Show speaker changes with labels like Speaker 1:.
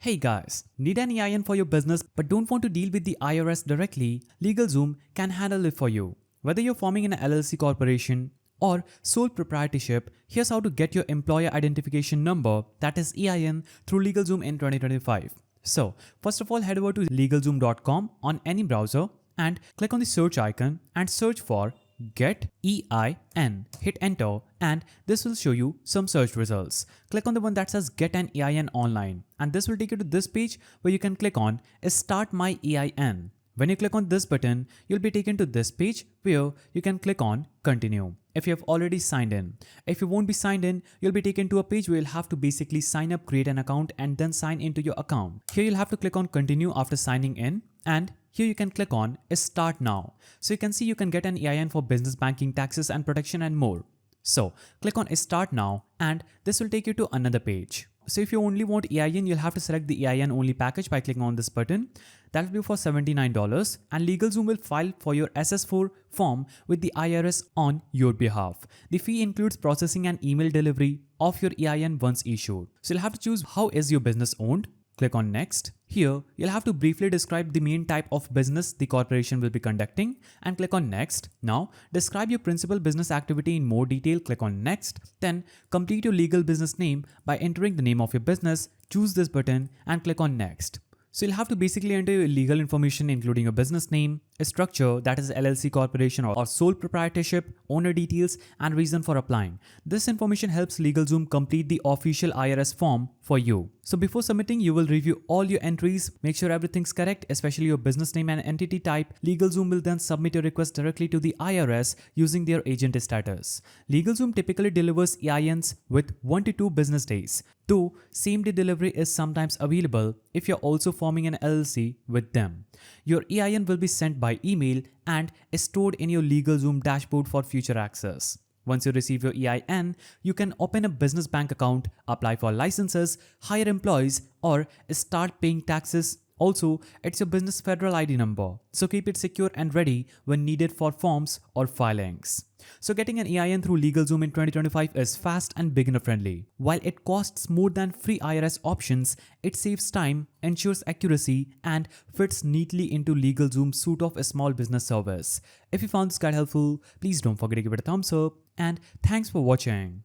Speaker 1: Hey guys, need an EIN for your business but don't want to deal with the IRS directly? LegalZoom can handle it for you. Whether you're forming an LLC corporation or sole proprietorship, here's how to get your employer identification number, that is EIN, through LegalZoom in 2025. So, first of all, head over to legalzoom.com on any browser and click on the search icon and search for Get EIN. Hit enter and this will show you some search results. Click on the one that says Get an EIN online and this will take you to this page where you can click on Start My EIN. When you click on this button, you'll be taken to this page where you can click on Continue if you have already signed in. If you won't be signed in, you'll be taken to a page where you'll have to basically sign up, create an account and then sign into your account. Here you'll have to click on Continue after signing in and here you can click on Start Now. So you can see you can get an EIN for business banking, taxes and protection and more. So click on Start Now and this will take you to another page. So if you only want EIN, you'll have to select the EIN only package by clicking on this button. That will be for $79 and LegalZoom will file for your SS4 form with the IRS on your behalf. The fee includes processing and email delivery of your EIN once issued. So you'll have to choose how is your business owned. Click on Next. Here, you'll have to briefly describe the main type of business the corporation will be conducting and click on Next. Now, describe your principal business activity in more detail. Click on Next. Then, complete your legal business name by entering the name of your business. Choose this button and click on Next. So you'll have to basically enter your legal information including your business name, a structure that is LLC corporation or sole proprietorship, owner details and reason for applying. This information helps LegalZoom complete the official IRS form for you. So before submitting, you will review all your entries, make sure everything's correct, especially your business name and entity type. LegalZoom will then submit your request directly to the IRS using their agent status. LegalZoom typically delivers EINs with 1 to 2 business days. Though same-day delivery is sometimes available if you're also forming an LLC with them. Your EIN will be sent by email and is stored in your LegalZoom dashboard for future access. Once you receive your EIN, you can open a business bank account, apply for licenses, hire employees, or start paying taxes. Also, it's your business federal ID number, so keep it secure and ready when needed for forms or filings. So getting an EIN through LegalZoom in 2025 is fast and beginner friendly. While it costs more than free IRS options, it saves time, ensures accuracy, and fits neatly into LegalZoom's suite of a small business service. If you found this guide helpful, please don't forget to give it a thumbs up and thanks for watching.